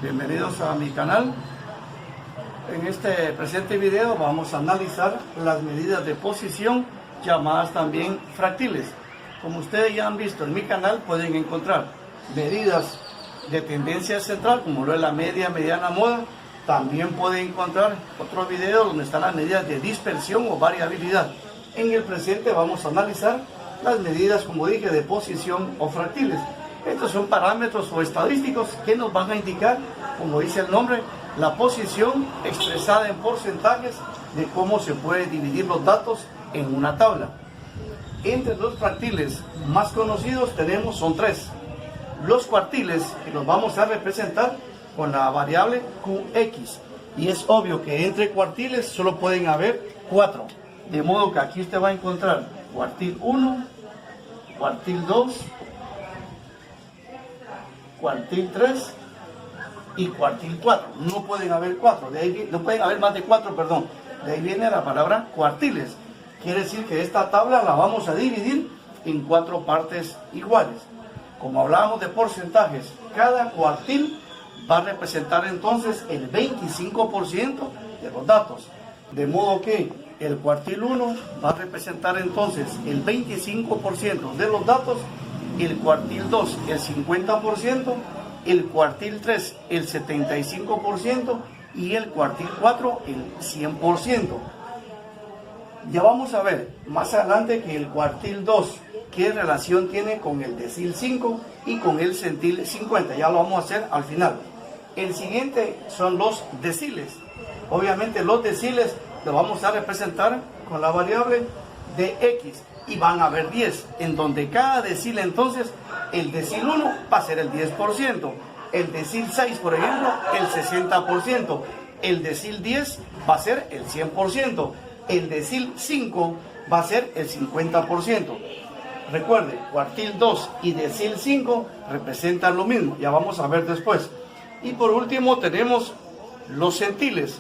Bienvenidos a mi canal. En este presente video vamos a analizar las medidas de posición, llamadas también fractiles. Como ustedes ya han visto en mi canal, pueden encontrar medidas de tendencia central, como lo es la media, mediana, moda. También pueden encontrar otro video donde están las medidas de dispersión o variabilidad. En el presente vamos a analizar las medidas, como dije, de posición o fractiles. Estos son parámetros o estadísticos que nos van a indicar, como dice el nombre, la posición expresada en porcentajes de cómo se puede dividir los datos en una tabla. Entre los fractiles más conocidos son tres. Los cuartiles, que los vamos a representar con la variable QX. Y es obvio que entre cuartiles solo pueden haber 4. De modo que aquí usted va a encontrar cuartil 1, cuartil 2, cuartil 3 y cuartil 4. No pueden haber 4, no pueden haber más de 4, perdón. De ahí viene la palabra cuartiles. Quiere decir que esta tabla la vamos a dividir en 4 partes iguales. Como hablábamos de porcentajes, cada cuartil va a representar entonces el 25% de los datos. De modo que el cuartil 1 va a representar entonces el 25% de los datos, el cuartil 2 el 50%, el cuartil 3 el 75% y el cuartil 4 el 100%. Ya vamos a ver más adelante que el cuartil 2 qué relación tiene con el decil 5 y con el centil 50. Ya lo vamos a hacer al final. El siguiente son los deciles. Obviamente los deciles lo vamos a representar con la variable de X y van a haber 10, en donde cada decil entonces, el decil 1 va a ser el 10%, el decil 6 por ejemplo el 60%, el decil 10 va a ser el 100%, el decil 5 va a ser el 50%. Recuerde, cuartil 2 y decil 5 representan lo mismo, ya vamos a ver después. Y por último tenemos los centiles,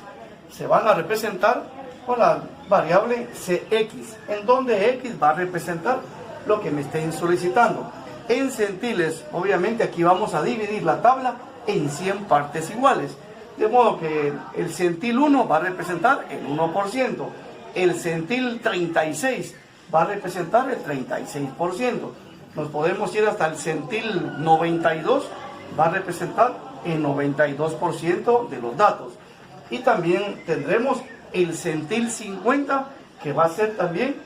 se van a representar con la variable CX, en donde X va a representar lo que me estén solicitando. En centiles, obviamente aquí vamos a dividir la tabla en 100 partes iguales, de modo que el centil 1 va a representar el 1%, el centil 36 va a representar el 36%, nos podemos ir hasta el centil 92, va a representar el 92% de los datos. Y también tendremos el centil 50, que va a ser también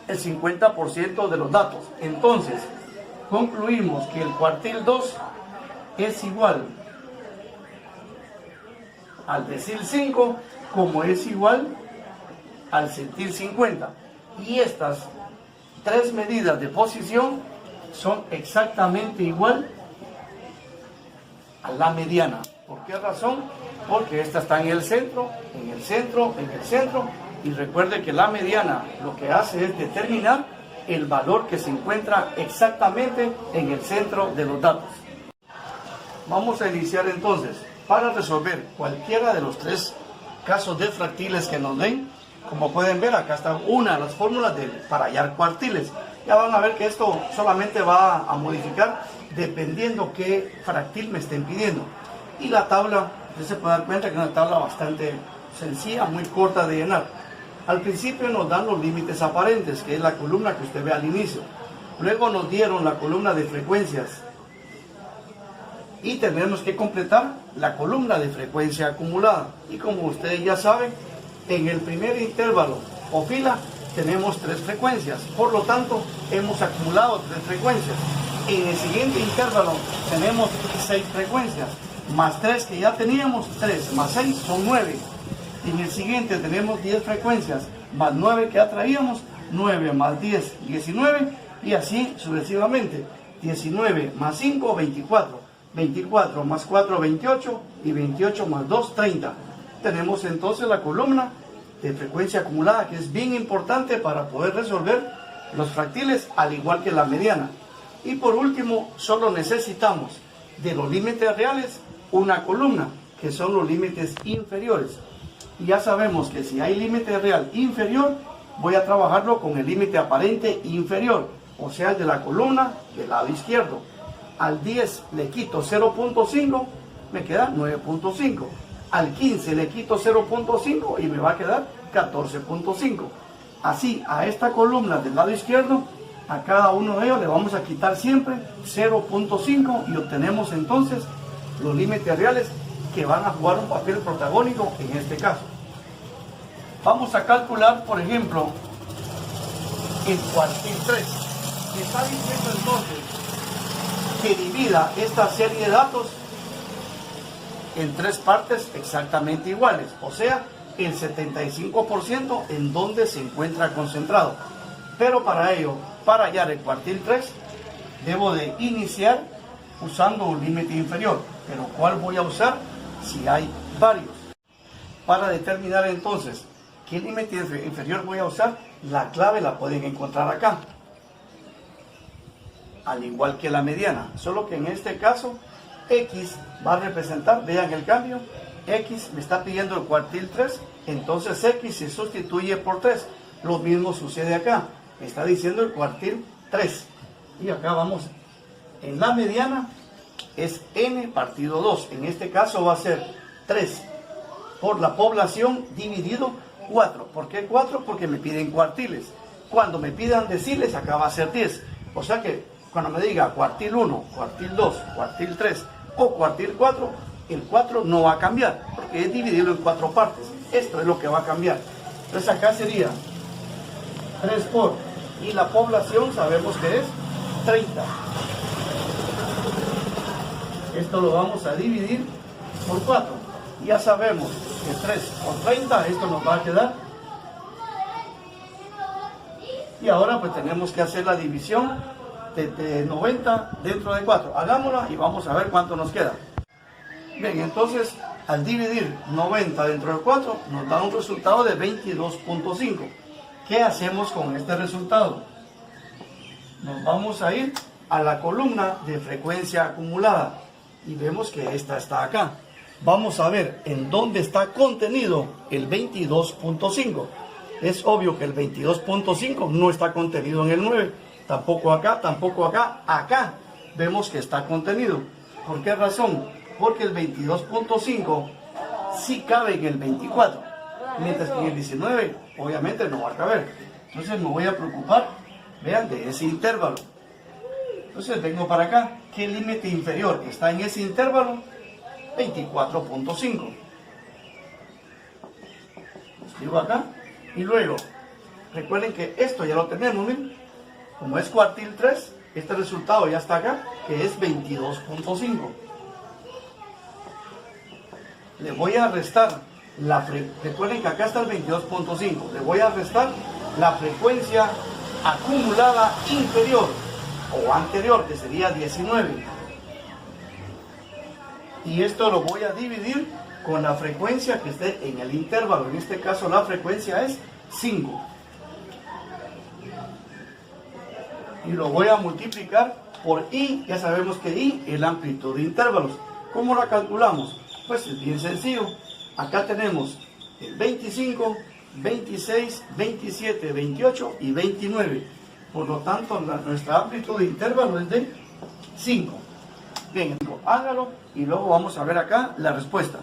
el 50% de los datos. Entonces, concluimos que el cuartil 2 es igual al decil 5, como es igual al centil 50. Y estas tres medidas de posición son exactamente igual a la mediana. ¿Por qué razón? Porque esta está en el centro, en el centro, en el centro, y recuerde que la mediana lo que hace es determinar el valor que se encuentra exactamente en el centro de los datos. Vamos a iniciar entonces. Para resolver cualquiera de los tres casos de fractiles que nos den, como pueden ver, acá está una de las fórmulas para hallar cuartiles. Ya van a ver que esto solamente va a modificar dependiendo qué fractil me estén pidiendo. Y la tabla, usted se puede dar cuenta que es una tabla bastante sencilla, muy corta de llenar. Al principio nos dan los límites aparentes, que es la columna que usted ve al inicio. Luego nos dieron la columna de frecuencias. Y tenemos que completar la columna de frecuencia acumulada. Y como ustedes ya saben, en el primer intervalo o fila tenemos 3 frecuencias. Por lo tanto, hemos acumulado 3 frecuencias. En el siguiente intervalo tenemos 6 frecuencias. Más 3 que ya teníamos, 3 más 6 son 9. En el siguiente tenemos 10 frecuencias, más 9 que ya traíamos, 9 más 10, 19, y así sucesivamente. 19 más 5, 24. 24 más 4, 28, y 28 más 2, 30. Tenemos entonces la columna de frecuencia acumulada, que es bien importante para poder resolver los fractiles, al igual que la mediana. Y por último, solo necesitamos de los límites reales una columna, que son los límites inferiores. Y ya sabemos que si hay límite real inferior, voy a trabajarlo con el límite aparente inferior, o sea, el de la columna del lado izquierdo. Al 10 le quito 0.5, me queda 9.5. Al 15 le quito 0.5 y me va a quedar 14.5. Así, a esta columna del lado izquierdo, a cada uno de ellos le vamos a quitar siempre 0.5 y obtenemos entonces los límites reales que van a jugar un papel protagónico en este caso. Vamos a calcular, por ejemplo, el cuartil 3. Me está diciendo entonces que divida esta serie de datos en 3 partes exactamente iguales, o sea, el 75% en donde se encuentra concentrado. Pero para ello, para hallar el cuartil 3, debo de iniciar usando un límite inferior. Pero ¿cuál voy a usar? Si hay varios. Para determinar entonces qué límite inferior voy a usar, la clave la pueden encontrar acá, al igual que la mediana, solo que en este caso X va a representar, vean el cambio, X me está pidiendo el cuartil 3, entonces X se sustituye por 3. Lo mismo sucede acá, me está diciendo el cuartil 3. Y acá vamos, en la mediana es N partido 2. En este caso va a ser 3 por la población dividido 4. ¿Por qué 4? Porque me piden cuartiles. Cuando me pidan deciles, acá va a ser 10. O sea que cuando me diga cuartil 1, cuartil 2, cuartil 3 o cuartil 4, el 4 no va a cambiar, porque es dividirlo en 4 partes. Esto es lo que va a cambiar. Entonces acá sería 3 por, y la población sabemos que es 30. Esto lo vamos a dividir por 4. Ya sabemos que 3 por 30, esto nos va a quedar. Y ahora pues tenemos que hacer la división de 90 dentro de 4. Hagámosla y vamos a ver cuánto nos queda. Bien, entonces al dividir 90 dentro de 4 nos da un resultado de 22.5. ¿Qué hacemos con este resultado? Nos vamos a ir a la columna de frecuencia acumulada y vemos que esta está acá. Vamos a ver en dónde está contenido el 22.5. Es obvio que el 22.5 no está contenido en el 9. Tampoco acá, tampoco acá. Acá vemos que está contenido. ¿Por qué razón? Porque el 22.5 sí cabe en el 24, mientras que en el 19 obviamente no va a caber. Entonces me voy a preocupar, vean, de ese intervalo. Entonces vengo para acá. ¿Qué límite inferior está en ese intervalo? 24.5. Escribo acá. Y luego, recuerden que esto ya lo tenemos, ¿bien? Como es cuartil 3, este resultado ya está acá, que es 22.5. Le voy a restar recuerden que acá está el 22.5. Le voy a restar la frecuencia acumulada inferior o anterior, que sería 19. Y esto lo voy a dividir con la frecuencia que esté en el intervalo. En este caso la frecuencia es 5. Y lo voy a multiplicar por I. Ya sabemos que I es la amplitud de intervalos. ¿Cómo la calculamos? Pues es bien sencillo. Acá tenemos el 25, 26, 27, 28 y 29. Por lo tanto, nuestra amplitud de intervalo es de 5. Bien, hágalo y luego vamos a ver acá la respuesta.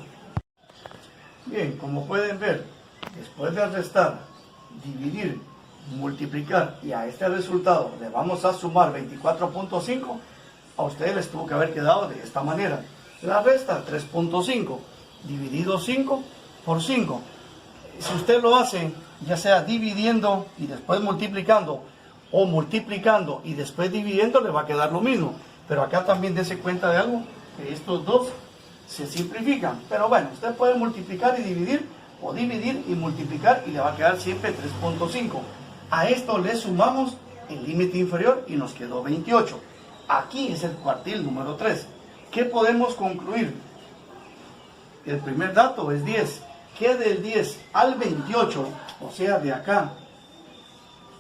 Bien, como pueden ver, después de restar, dividir, multiplicar y a este resultado le vamos a sumar 24.5, a ustedes les tuvo que haber quedado de esta manera. La resta 3.5 dividido 5 por 5. Si usted lo hace ya sea dividiendo y después multiplicando o multiplicando y después dividiendo, le va a quedar lo mismo. Pero acá también dése cuenta de algo, que estos dos se simplifican. Pero bueno, usted puede multiplicar y dividir o dividir y multiplicar y le va a quedar siempre 3.5. A esto le sumamos el límite inferior y nos quedó 28. Aquí es el cuartil número 3. ¿Qué podemos concluir? El primer dato es 10. Que del 10 al 28, o sea, de acá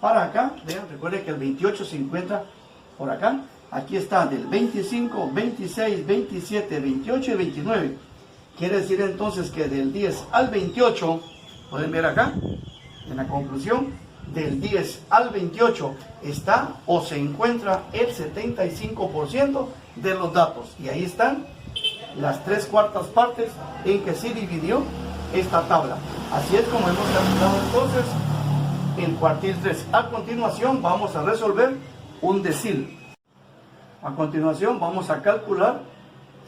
para acá, vean, recuerden que el 28 se encuentra por acá. Aquí está del 25, 26, 27, 28 y 29. Quiere decir entonces que del 10 al 28, pueden ver acá, en la conclusión, del 10 al 28 está o se encuentra el 75% de los datos. Y ahí están las 3/4 partes en que se dividió esta tabla. Así es como hemos calculado entonces el cuartil 3. A continuación vamos a resolver un decil. A continuación vamos a calcular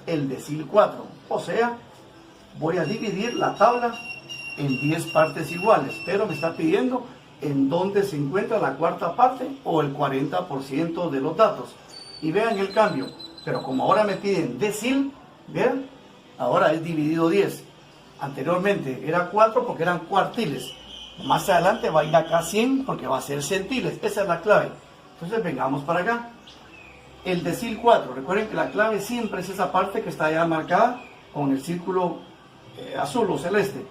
el decil 4. O sea, voy a dividir la tabla en 10 partes iguales, pero me está pidiendo en dónde se encuentra la cuarta parte o el 40% de los datos. Y vean el cambio, pero como ahora me piden decil, vean, ahora es dividido 10. Anteriormente era 4 porque eran cuartiles. Más adelante va a ir acá 100 porque va a ser centiles. Esa es la clave. Entonces vengamos para acá. El decil 4, recuerden que la clave siempre es esa parte que está ya marcada con el círculo azul o celeste.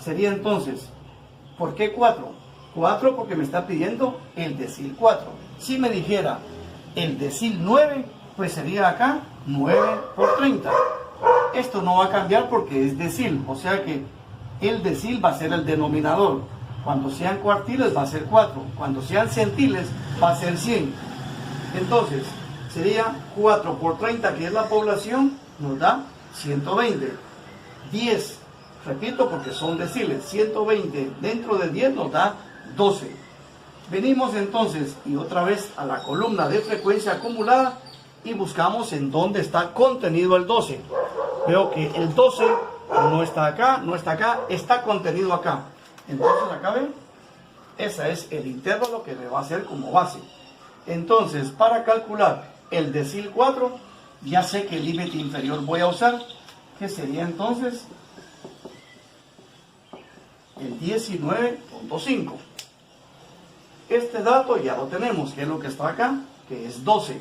Sería entonces, ¿por qué 4? 4 porque me está pidiendo el decil 4. Si me dijera el decil 9, pues sería acá 9 por 30. Esto no va a cambiar porque es decil, o sea que el decil va a ser el denominador. Cuando sean cuartiles va a ser 4, cuando sean centiles va a ser 100. Entonces, sería 4 por 30, que es la población, nos da 120. 10, repito porque son deciles, 120 dentro de 10 nos da 12. Venimos entonces y otra vez a la columna de frecuencia acumulada y buscamos en dónde está contenido el 12. Veo que el 12 no está acá, no está acá, está contenido acá. Entonces acá ven, ese es el intervalo que me va a hacer como base. Entonces, para calcular el decil 4, ya sé que el límite inferior voy a usar, que sería entonces el 19.5. Este dato ya lo tenemos, que es lo que está acá, que es 12.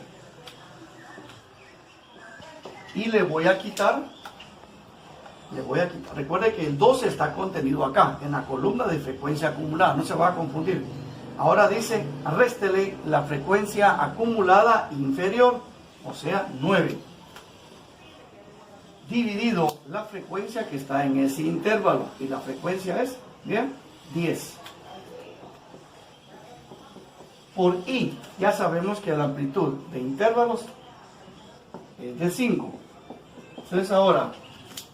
Y le voy a quitar, recuerde que el 12 está contenido acá, en la columna de frecuencia acumulada, no se va a confundir. Ahora dice, réstele la frecuencia acumulada inferior, o sea, 9. Dividido la frecuencia que está en ese intervalo, y la frecuencia es, bien, 10. Por I, ya sabemos que la amplitud de intervalos es de 5. Entonces ahora,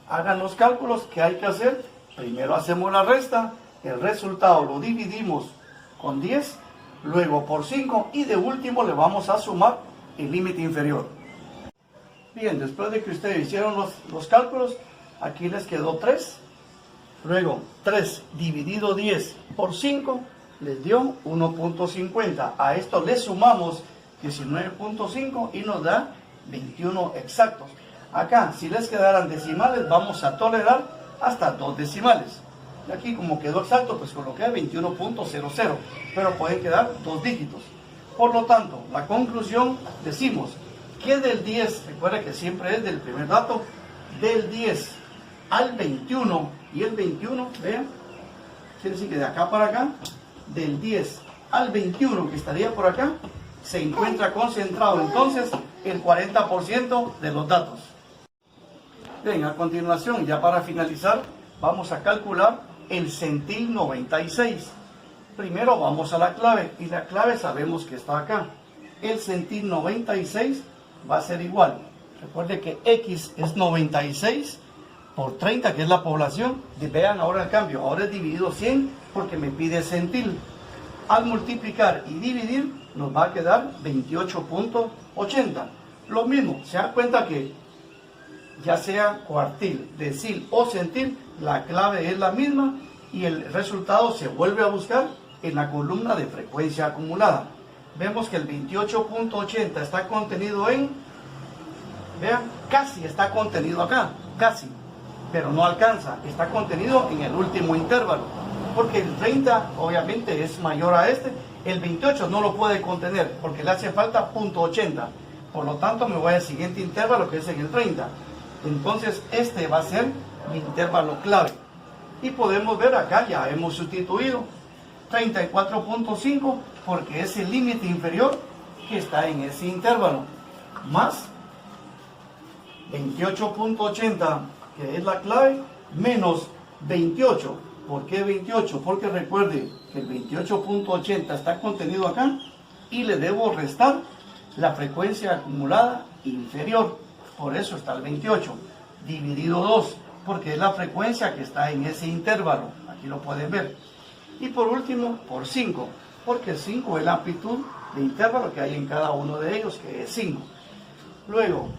hagan los cálculos que hay que hacer. Primero hacemos la resta, el resultado lo dividimos con 10, luego por 5 y de último le vamos a sumar el límite inferior. Bien, después de que ustedes hicieron los cálculos, aquí les quedó 3. Luego 3 dividido 10 por 5 les dio 1.50. A esto le sumamos 19.5 y nos da 21 exactos. Acá, si les quedaran decimales, vamos a tolerar hasta 2 decimales. Y aquí, como quedó exacto, pues coloqué 21.00, pero pueden quedar 2 dígitos. Por lo tanto, la conclusión, decimos que del 10, recuerda que siempre es del primer dato, del 10 al 21, y el 21, vean, quiere decir que de acá para acá, del 10 al 21, que estaría por acá, se encuentra concentrado entonces el 40% de los datos. Bien, a continuación, ya para finalizar, vamos a calcular el centil 96. Primero vamos a la clave, y la clave sabemos que está acá. El centil 96 va a ser igual. Recuerde que X es 96 por 30, que es la población. Y vean ahora el cambio, ahora es dividido 100 porque me pide centil. Al multiplicar y dividir nos va a quedar 28.80. Lo mismo, se da cuenta que ya sea cuartil, decil o centil, la clave es la misma y el resultado se vuelve a buscar en la columna de frecuencia acumulada. Vemos que el 28.80 está contenido en, vean, casi está contenido acá, casi, pero no alcanza, está contenido en el último intervalo, porque el 30 obviamente es mayor a este, el 28 no lo puede contener porque le hace falta 0.80, por lo tanto me voy al siguiente intervalo que es en el 30. Entonces este va a ser mi intervalo clave. Y podemos ver acá, ya hemos sustituido 34.5 porque es el límite inferior que está en ese intervalo. Más 28.80 que es la clave, menos 28. ¿Por qué 28? Porque recuerde que el 28.80 está contenido acá y le debo restar la frecuencia acumulada inferior. Por eso está el 28. dividido 2, porque es la frecuencia que está en ese intervalo. Aquí lo pueden ver. Y por último, por 5, porque 5 es la amplitud de intervalo que hay en cada uno de ellos, que es 5. Luego,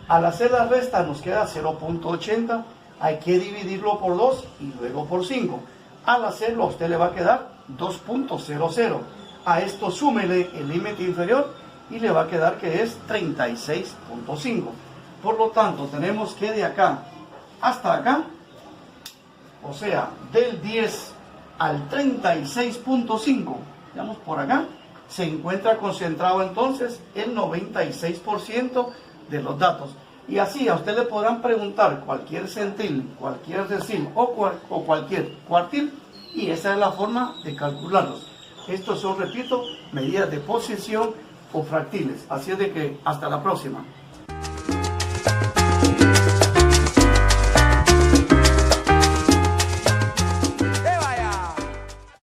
al hacer la resta nos queda 0.80, hay que dividirlo por 2 y luego por 5. Al hacerlo a usted le va a quedar 2.00. A esto súmele el límite inferior y le va a quedar que es 36.5. Por lo tanto, tenemos que de acá hasta acá, o sea, del 10 al 36.5, digamos por acá, se encuentra concentrado entonces el 96% de los datos. Y así a usted le podrán preguntar cualquier centil, cualquier decil o cualquier cuartil, y esa es la forma de calcularlos. Estos son, repito, medidas de posición o fractiles. Así es de que hasta la próxima.